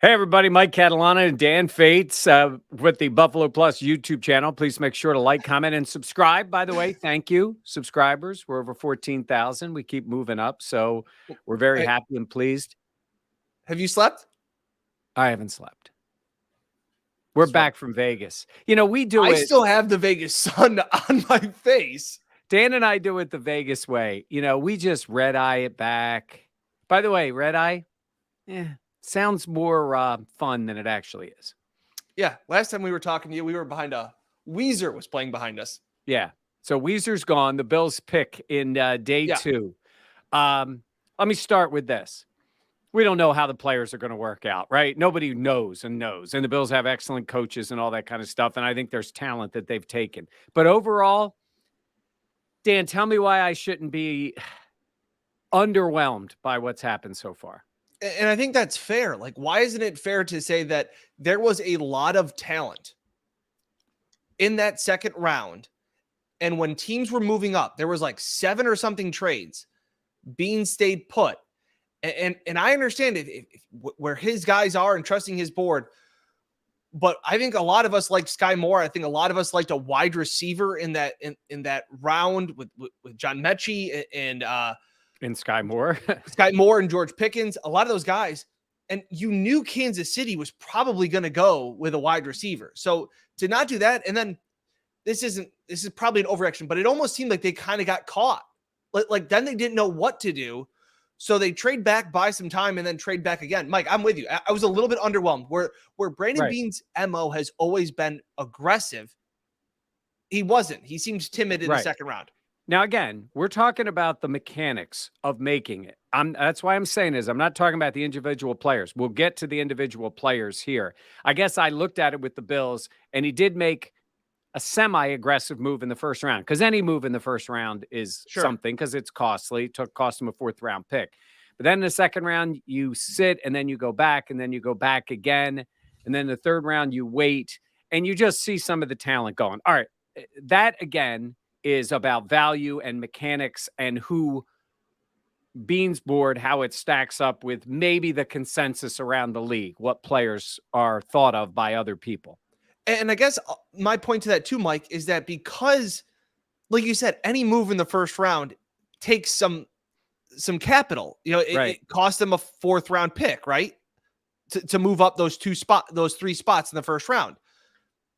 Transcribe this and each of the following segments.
Hey, everybody, Mike Catalana and Dan Fetes with the Buffalo Plus YouTube channel. Please make sure to like, comment, and subscribe. By the way, thank you, subscribers. We're over 14,000. We keep moving up, so we're very Hey, happy and pleased. have you slept? I haven't slept. We're That's right. back from Vegas. You know, we do I it. still have the Vegas sun on my face. Dan and I do it the Vegas way. You know, we just red eye it back. By the way, red eye, sounds more fun than it actually is. Yeah, last time we were talking to you, we were behind Weezer was playing behind us. Yeah. So Weezer's gone. The Bills pick in day Yeah. two. Let me start with this. We don't know how the players are going to work out, right? Nobody knows. And the Bills have excellent coaches and all that kind of stuff. And I think there's talent that they've taken. But overall, Dan, tell me why I shouldn't be underwhelmed by what's happened so far. And I think that's fair. Like, why isn't it fair to say that there was a lot of talent in that second round? And when teams were moving up, there was like 7 or something trades. Beane stayed put. And I understand where his guys are and trusting his board. But I think a lot of us like Sky Moore. I think a lot of us liked a wide receiver in that round with John Mechie And Sky Moore. Sky Moore and George Pickens. A lot of those guys. And you knew Kansas City was probably going to go with a wide receiver. So to not do that, and then this is probably an overreaction, but it almost seemed like they kind of got caught. Like then they didn't know what to do. So they trade back, buy some time, and then trade back again. Mike, I'm with you. I was a little bit underwhelmed. Where Brandon Beane's MO has always been aggressive, he wasn't. He seems timid in the second round. Now, again, we're talking about the mechanics of making it. That's why I'm saying is I'm not talking about the individual players. We'll get to the individual players here. I guess I looked at it with the Bills, and he did make a semi-aggressive move in the first round, because any move in the first round is something, because it's costly. It cost him a 4th-round pick. But then in the second round, you sit, and then you go back, and then you go back again. And then the third round, you wait, and you just see some of the talent going. All right, that, again, is about value and mechanics and who Beane's board, how it stacks up with maybe the consensus around the league, what players are thought of by other people. And I guess my point to that too, Mike, is that because, like you said, any move in the first round takes some capital. You know, it cost them a 4th-round pick, right? To move up those 3 spots in the first round.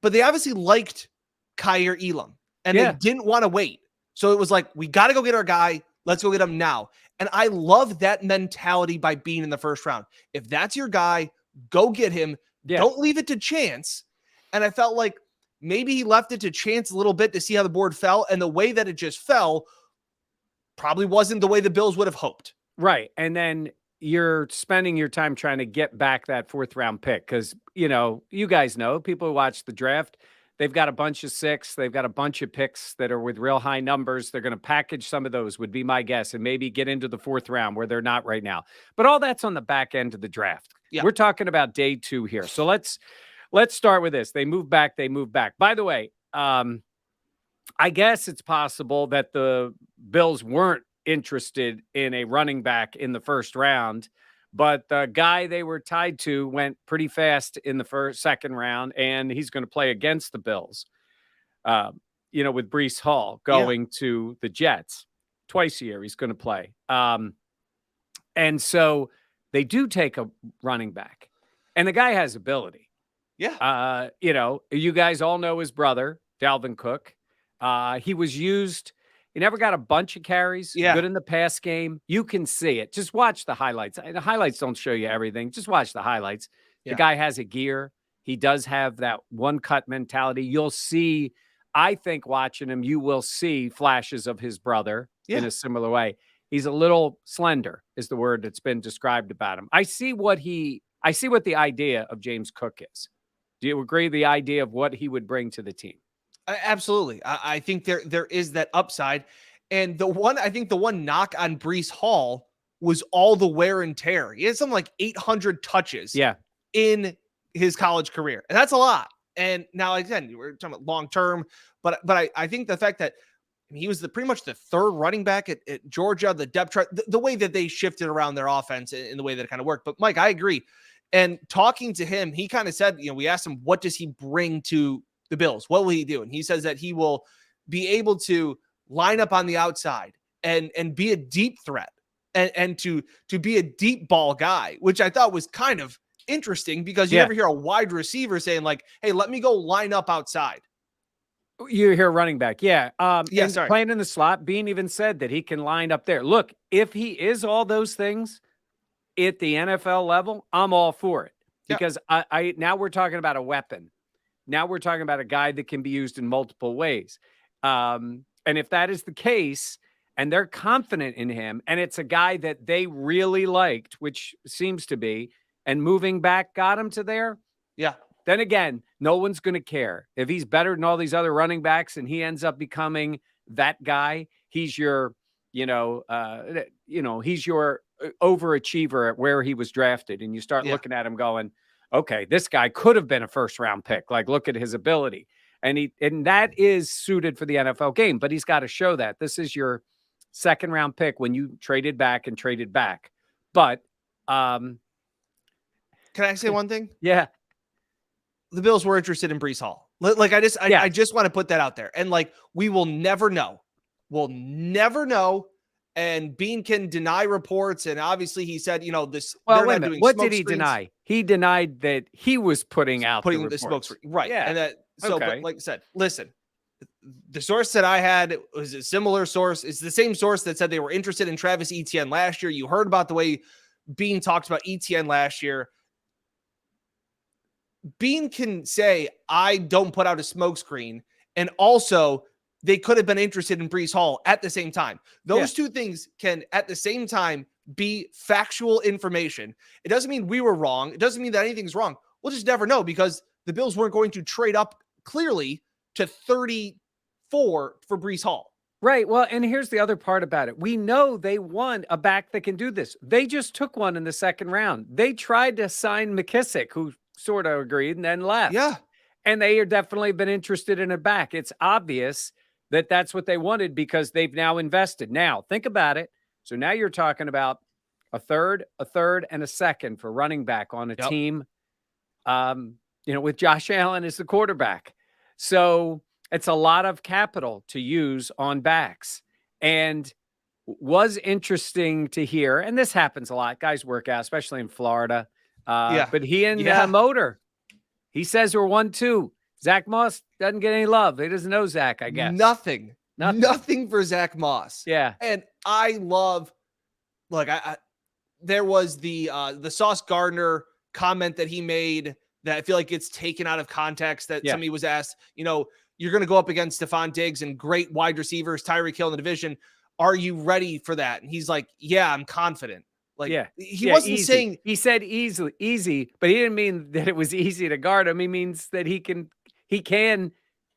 But they obviously liked Kaiir Elam, and they didn't want to wait. So it was like, we got to go get our guy. Let's go get him now. And I love that mentality by Beane in the first round. If that's your guy, go get him. Don't leave it to chance. And I felt like maybe he left it to chance a little bit to see how the board fell. And the way that it just fell probably wasn't the way the Bills would have hoped. Right. And then you're spending your time trying to get back that 4th-round pick because, you know, you guys know, people who watch the draft, they've got a bunch of 6. They've got a bunch of picks that are with real high numbers. They're going to package some of those, would be my guess, and maybe get into the 4th round where they're not right now. But all that's on the back end of the draft. Yeah. We're talking about day 2 here. So let's start with this. They move back. By the way, I guess it's possible that the Bills weren't interested in a running back in the first round, but the guy they were tied to went pretty fast in the second round, and he's going to play against the Bills, you know, with Breece Hall going to the Jets twice a year. He's going to play. And so they do take a running back, and the guy has ability. Yeah. You know, you guys all know his brother, Dalvin Cook. He was used. He never got a bunch of carries. Good in the pass game. You can see it. Just watch the highlights. The highlights don't show you everything. Just watch the highlights. The guy has a gear. He does have that one-cut mentality. You'll see, I think, watching him, you will see flashes of his brother in a similar way. He's a little slender, is the word that's been described about him. I see what the idea of James Cook is. Do you agree the idea of what he would bring to the team? Absolutely. I think there is that upside. And the one knock on Breece Hall was all the wear and tear. He had something like 800 touches in his college career. And that's a lot. And now, again, we're talking about long-term, but I think the fact that he was pretty much the 3rd running back at Georgia, the depth chart, the way that they shifted around their offense in the way that it kind of worked. But Mike, I agree. And talking to him, he kind of said, we asked him, what does he bring to the Bills? What will he do? And he says that he will be able to line up on the outside and be a deep threat and to be a deep ball guy, which I thought was kind of interesting because you never hear a wide receiver saying like, hey, let me go line up outside. You hear running back. Yeah. Yeah. Sorry. Playing in the slot, Beane even said that he can line up there. Look, if he is all those things at the NFL level, I'm all for it because I now we're talking about a weapon. Now we're talking about a guy that can be used in multiple ways. And if that is the case, and they're confident in him, and it's a guy that they really liked, which seems to be, and moving back got him to there. Yeah. Then again, no one's going to care. If he's better than all these other running backs and he ends up becoming that guy, he's your, he's your overachiever at where he was drafted. And you start looking at him going, okay, this guy could have been a first round pick. Like, look at his ability. And that is suited for the NFL game, but he's got to show that. This is your second round pick when you traded back. But can I say one thing? Yeah. The Bills were interested in Breece Hall. Like, I just want to put that out there. And like, we will never know. We'll never know. And Beane can deny reports. And obviously he said, this. Well, wait a minute. What did he deny? He denied that he was putting the smoke screen. Right. Yeah. And but like I said, listen, the source that I had was a similar source. It's the same source that said they were interested in Travis Etienne last year. You heard about the way Beane talked about Etienne last year. Beane can say, I don't put out a smokescreen. And also, they could have been interested in Breece Hall at the same time. Those two things can, at the same time, be factual information. It doesn't mean we were wrong. It doesn't mean that anything's wrong. We'll just never know because the Bills weren't going to trade up clearly to 34 for Breece Hall. Right. Well, and here's the other part about it. We know they want a back that can do this. They just took one in the second round. They tried to sign McKissick, who sort of agreed and then left. Yeah. And they are definitely been interested in a back. It's obvious that that's what they wanted because they've now invested. Now, think about it. So now you're talking about a third, and a second for running back on a team, with Josh Allen as the quarterback. So it's a lot of capital to use on backs. And was interesting to hear, and this happens a lot. Guys work out, especially in Florida. But he and Motor, he says we're 1-2. Zach Moss doesn't get any love. He doesn't know Zach, I guess. Nothing for Zach Moss. Yeah. And I love, there was the Sauce Gardner comment that he made that I feel like it's taken out of context that somebody was asked, you're going to go up against Stephon Diggs and great wide receivers, Tyreek Hill in the division. Are you ready for that? And he's like, yeah, I'm confident. He wasn't saying, he said easy, but he didn't mean that it was easy to guard him. He means that he can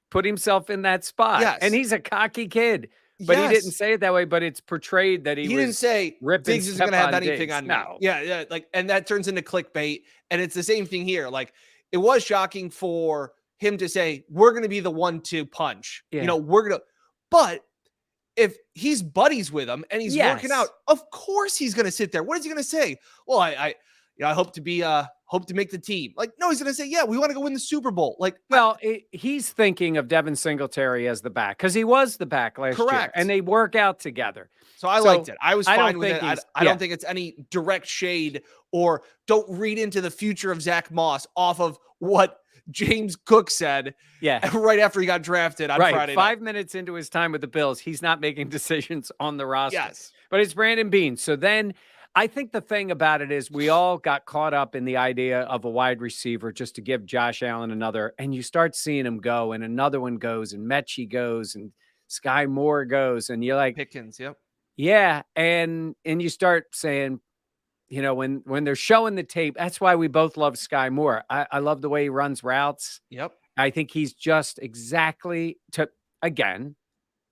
put himself in that spot. Yes. And he's a cocky kid, but he didn't say it that way, but it's portrayed that he didn't say Diggs isn't going to have anything on me. No. Yeah. And that turns into clickbait. And it's the same thing here. Like, it was shocking for him to say, we're going to be the 1-2 punch. Yeah. But if he's buddies with him and he's working out, of course he's going to sit there. What is he going to say? Well, I hope to make the team. Like, no, he's going to say, yeah, we want to go win the Super Bowl. He's thinking of Devin Singletary as the back because he was the back last year, and they work out together. So I liked it. I was fine with it. I don't think it's any direct shade or don't read into the future of Zach Moss off of what James Cook said right after he got drafted on Friday night. 5 minutes into his time with the Bills, he's not making decisions on the roster. Yes. But it's Brandon Beane. So then I think the thing about it is we all got caught up in the idea of a wide receiver just to give Josh Allen another, and you start seeing him go, and another one goes, and Mechie goes, and Sky Moore goes, and you're like, Pickens, yep. Yeah, and you start saying, when they're showing the tape, that's why we both love Sky Moore. I love the way he runs routes. Yep. I think he's just exactly, again,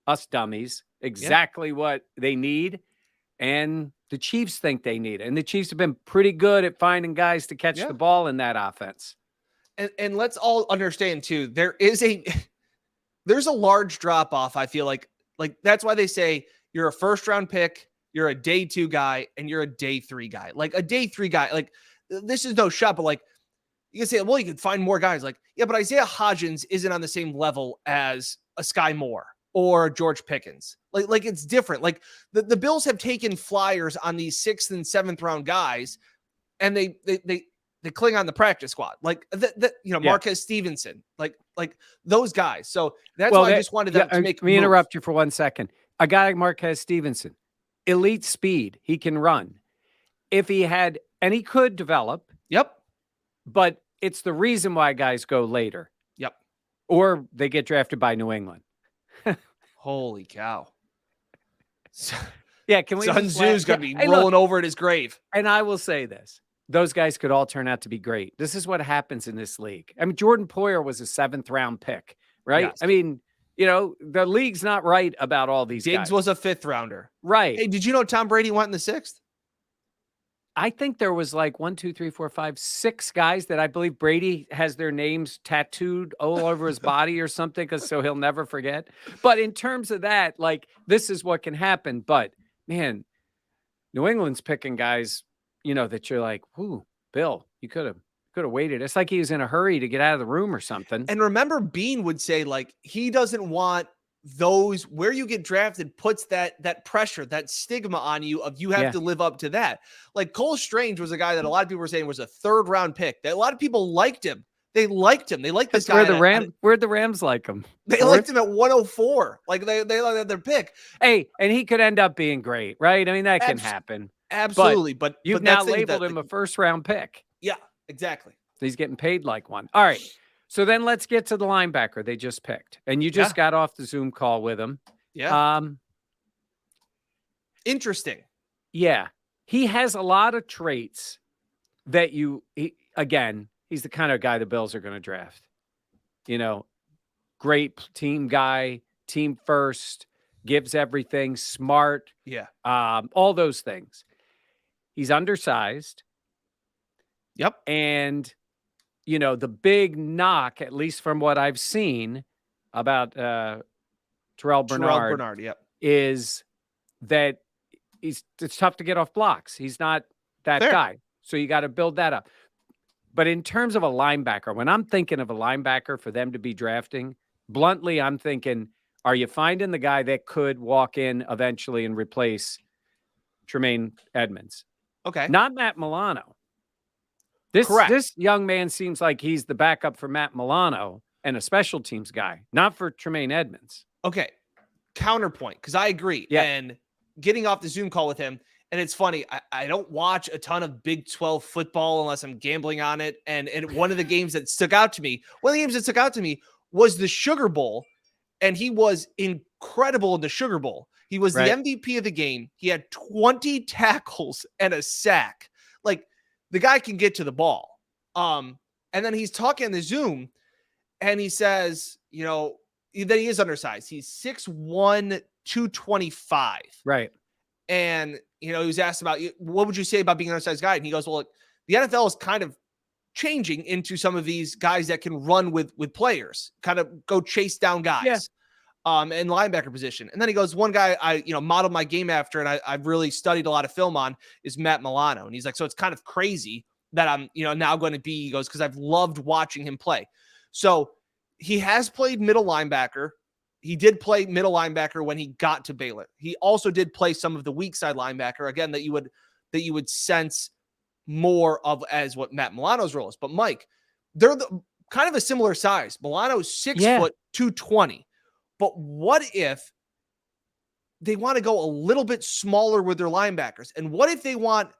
us dummies, exactly what they need. And the Chiefs think they need it. And the Chiefs have been pretty good at finding guys to catch the ball in that offense. And let's all understand too, there's a large drop off. I feel like that's why they say you're a first round pick, you're a day 2 guy, and you're a day 3 guy. Like a day 3 guy, like this is no shot, but like, you can say, well, you can find more guys. Like, yeah, but Isaiah Hodgins isn't on the same level as a Sky Moore or George Pickens. Like it's different. Like the Bills have taken flyers on these 6th and 7th round guys, and they cling on the practice squad. Like Marquez Stevenson, like those guys. So that's why I just wanted them to make. Let me interrupt you for 1 second. A guy like Marquez Stevenson, elite speed, he can run. If he had, and he could develop. Yep. But it's the reason why guys go later. Yep. Or they get drafted by New England. Holy cow. Yeah, can we? Sun Tzu's going to be rolling over at his grave. And I will say this. Those guys could all turn out to be great. This is what happens in this league. I mean, Jordan Poyer was a 7th round pick, right? Yes. I mean, the league's not right about all these guys. Diggs was a 5th rounder. Right. Hey, did you know Tom Brady went in the 6th? I think there was like 1, 2, 3, 4, 5, 6 guys that I believe Brady has their names tattooed all over his body or something, so he'll never forget. But in terms of that, like, this is what can happen. But man, New England's picking guys, that you're like, "Ooh, Bill, you could have waited." It's like he was in a hurry to get out of the room or something. And remember, Beane would say, like, he doesn't want those where you get drafted puts that pressure, that stigma on you of you have to live up to that. Like Cole Strange was a guy that a lot of people were saying was a 3rd round pick. That a lot of people liked him. They liked him. They liked this guy. Where'd the Rams like him? They liked him at 104. Like they liked their pick. Hey, and he could end up being great, right? I mean, that can happen. Absolutely. But you've now labeled him a 1st round pick. Yeah, exactly. He's getting paid like one. All right. So then let's get to the linebacker they just picked. And you just got off the Zoom call with him. Yeah. Interesting. Yeah. He has a lot of traits that again, he's the kind of guy the Bills are going to draft. Great team guy, team first, gives everything, smart. Yeah. All those things. He's undersized. Yep. And the big knock, at least from what I've seen about Terrel Bernard, is that it's tough to get off blocks. He's not that guy. So you got to build that up. But in terms of a linebacker, when I'm thinking of a linebacker for them to be drafting, bluntly, I'm thinking, are you finding the guy that could walk in eventually and replace Tremaine Edmonds? Okay. Not Matt Milano. This young man seems like he's the backup for Matt Milano and a special teams guy, not for Tremaine Edmonds. Okay. Counterpoint, because I agree. Yeah. And getting off the Zoom call with him, and it's funny, I don't watch a ton of Big 12 football unless I'm gambling on it. And one of the games that stuck out to me, was the Sugar Bowl, and he was incredible in the Sugar Bowl. He was the MVP of the game. He had 20 tackles and a sack. Like, the guy can get to the ball. And then he's talking in the Zoom, and he says, that he is undersized. He's 6'1", 225. Right. And, he was asked about, what would you say about being an undersized guy? And he goes, well, look, the NFL is kind of changing into some of these guys that can run with players, kind of go chase down guys. In linebacker position. And then he goes, one guy I, modeled my game after, and I've really studied a lot of film on, is Matt Milano. And he's like, so it's kind of crazy that I'm, now going to be, he goes, because I've loved watching him play. So he has played middle linebacker. He did play middle linebacker when he got to Baylor. He also did play some of the weak side linebacker, again, that you would sense more of as what Matt Milano's role is. But Mike, they're kind of a similar size. Milano's 6 foot 220. But what if they want to go a little bit smaller with their linebackers? And what if they want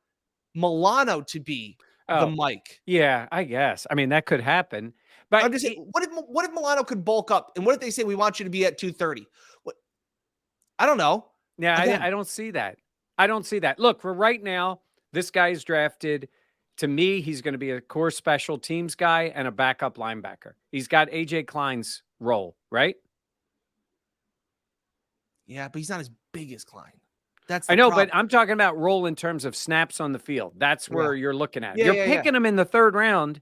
Milano to be the Mike? Yeah, I guess. I mean, that could happen. But I'm just saying, what if Milano could bulk up? And what if they say, we want you to be at 230? I don't know. Yeah, I don't see that. I don't see that. Look, for right now, this guy's drafted. To me, he's going to be a core special teams guy and a backup linebacker. He's got A.J. Klein's role, right? Yeah, but he's not as big as Klein. I know, but I'm talking about role in terms of snaps on the field. That's where you're looking at. You're picking him in the 3rd round.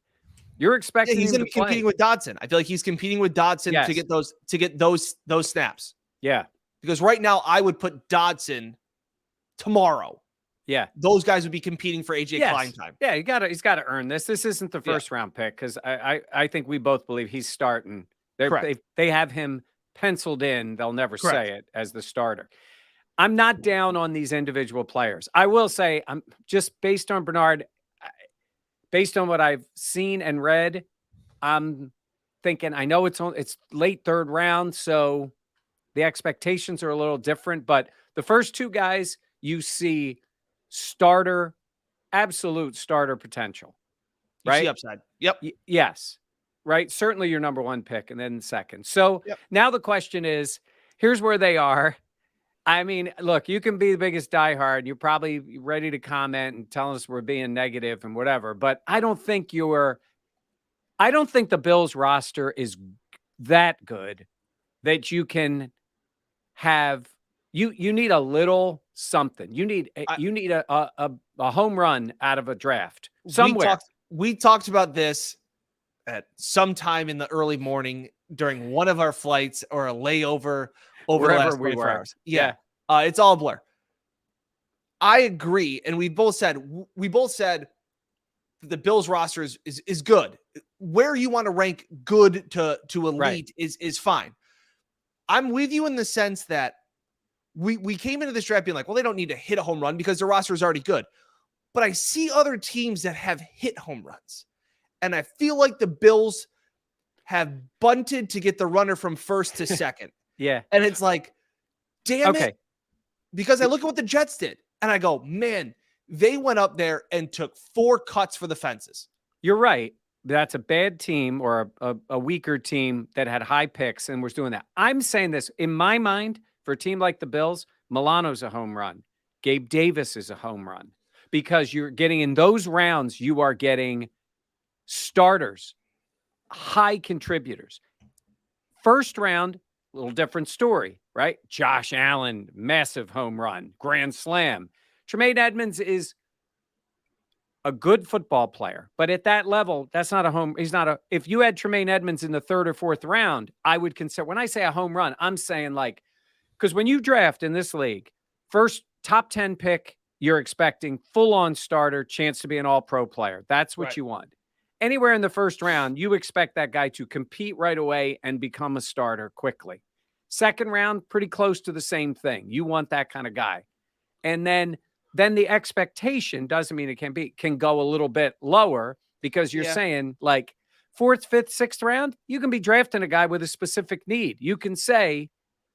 You're expecting he's him to competing with Dodson. I feel like he's competing with Dodson to get those snaps. Yeah. Because right now I would put Dodson tomorrow Yeah. those guys would be competing for AJ Klein time. Yeah, he's gotta earn this. This isn't the first round pick because I think we both believe he's starting. They have him penciled in. They'll never say it as the starter. I'm not down on these individual players. I will say I'm just based on Bernard, based on what I've seen and read, I'm thinking I know it's late third round, so the expectations are a little different. But the first two guys you see starter, absolute starter potential, right? You see upside. Yep. Yes. Right. Certainly your number one pick and then second. So now the question is, here's where they are. I mean, look, you can be the biggest diehard. You're probably ready to comment and tell us we're being negative and whatever. But I don't think the Bills roster is that good that you can have. You need a little something. You need a home run out of a draft somewhere. We talked about this at some time in the early morning during one of our flights or a layover over the last 24 hours. Yeah. It's all a blur. I agree. And we both said the Bills roster is good. Where you want to rank good to elite is fine. I'm with you in the sense that we came into this draft being like, well, they don't need to hit a home run because their roster is already good. But I see other teams that have hit home runs. And I feel like the Bills have bunted to get the runner from first to second. Yeah. And it's like, damn it. Because I look at what the Jets did and I go, man, they went up there and took 4 cuts for the fences. You're right. That's a bad team or a weaker team that had high picks and was doing that. I'm saying this in my mind for a team like the Bills, Milano's a home run. Gabe Davis is a home run because you're getting in those rounds, you are getting starters, high contributors. First round, a little different story, right? Josh Allen, massive home run, grand slam. Tremaine Edmonds is a good football player, but at that level, that's not a home. If you had Tremaine Edmonds in the 3rd or 4th round, I would consider, when I say a home run, I'm saying like, because when you draft in this league, first top 10 pick, you're expecting full on starter, chance to be an all pro player. That's what you want. Anywhere in the first round, you expect that guy to compete right away and become a starter quickly. Second round, pretty close to the same thing. You want that kind of guy. And then the expectation doesn't mean it can go a little bit lower because you're saying like 4th, 5th, 6th round, you can be drafting a guy with a specific need. You can say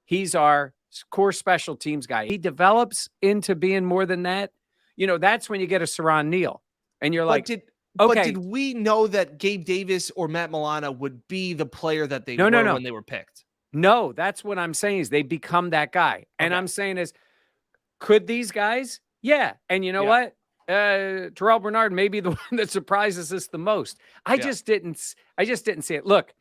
he's our core special teams guy. He develops into being more than that. You know, that's when you get a Saron Neal and you're like, But did we know that Gabe Davis or Matt Milano would be the player that they were when they were picked? No, that's what I'm saying is they become that guy. And I'm saying is, could these guys? Yeah. And you know what? Terrel Bernard may be the one that surprises us the most. I just didn't see it. Look,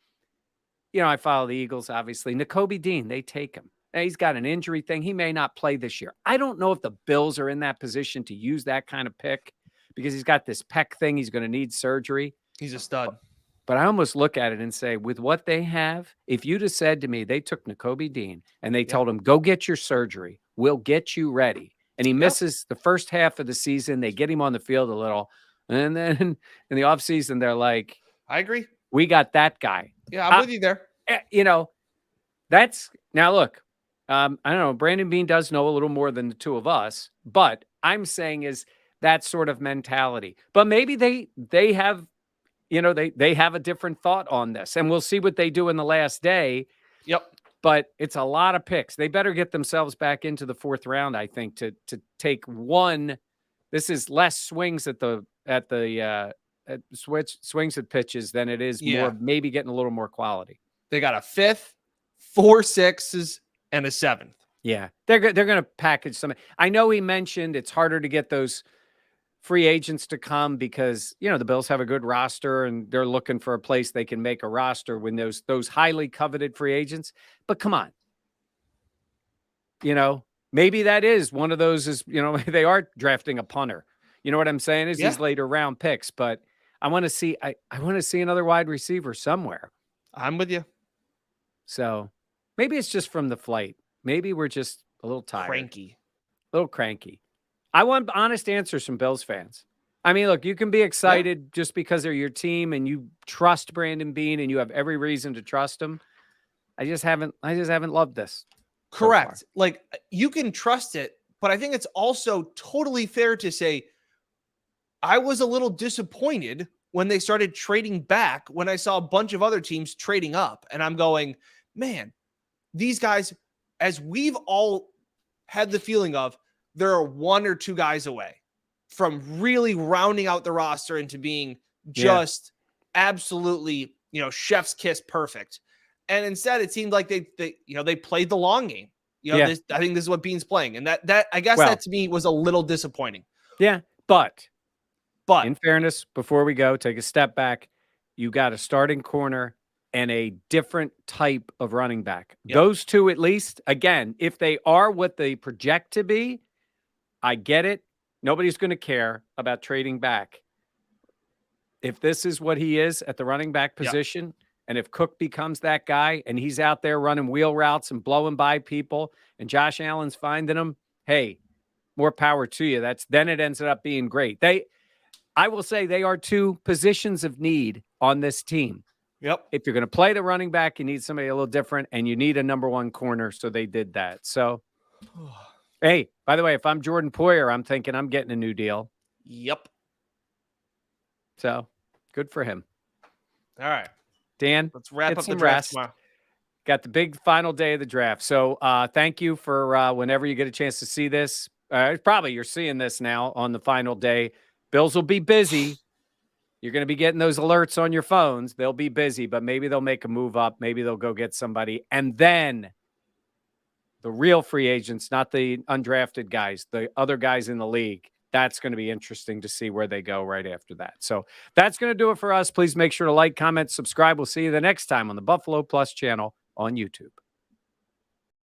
you know, I follow the Eagles, obviously. Nakobe Dean, they take him. He's got an injury thing. He may not play this year. I don't know if the Bills are in that position to use that kind of pick because he's got this pec thing. He's going to need surgery. He's a stud. But I almost look at it and say, with what they have, if you'd have said to me, they took Nakobe Dean and they told him, go get your surgery. We'll get you ready. And he misses the first half of the season. They get him on the field a little. And then in the offseason, they're like, I agree. We got that guy. Yeah, I'm with you there. You know, that's now look, I don't know. Brandon Beane does know a little more than the two of us, but I'm saying is that sort of mentality. But maybe they have, you know, they have a different thought on this, and we'll see what they do in the last day. Yep. But it's a lot of picks. They better get themselves back into the 4th round, I think, to take one. This is less swings at swings at pitches than it is more maybe getting a little more quality. They got a 5th, 4 6s, and a 7th. Yeah, they're going to package some. I know he mentioned it's harder to get those free agents to come because, you know, the Bills have a good roster and they're looking for a place they can make a roster when those highly coveted free agents. But come on, you know, maybe that is one of those is, you know, they are drafting a punter. You know what I'm saying is these later round picks, but I want to see, I want to see another wide receiver somewhere. I'm with you. So maybe it's just from the flight. Maybe we're just a little tired. Cranky. A little cranky. I want honest answers from Bills fans. I mean, look, you can be excited just because they're your team and you trust Brandon Beane and you have every reason to trust him. I just haven't loved this. Correct. So like you can trust it, but I think it's also totally fair to say I was a little disappointed when they started trading back when I saw a bunch of other teams trading up. And I'm going, man, these guys, as we've all had the feeling of, there are one or two guys away from really rounding out the roster into being just absolutely, chef's kiss perfect. And instead it seemed like they played the long game. I think this is what Beane's playing. And that I guess that to me was a little disappointing. Yeah. But in fairness, before we go, take a step back. You got a starting corner and a different type of running back. Yep. Those two, at least, again, if they are what they project to be, I get it. Nobody's going to care about trading back. If this is what he is at the running back position, and if Cook becomes that guy and he's out there running wheel routes and blowing by people and Josh Allen's finding them, hey, more power to you. Then it ends up being great. I will say they are two positions of need on this team. Yep. If you're going to play the running back, you need somebody a little different, and you need a number one corner. So they did that. So, hey, by the way, if I'm Jordan Poyer, I'm thinking I'm getting a new deal. Yep. So good for him. All right, Dan, let's wrap up the draft tomorrow. Got the big final day of the draft. So thank you for whenever you get a chance to see this. Probably you're seeing this now on the final day. Bills will be busy. You're going to be getting those alerts on your phones. They'll be busy, but maybe they'll make a move up. Maybe they'll go get somebody. And then the real free agents, not the undrafted guys, the other guys in the league. That's going to be interesting to see where they go right after that. So that's going to do it for us. Please make sure to like, comment, subscribe. We'll see you the next time on the Buffalo Plus channel on YouTube.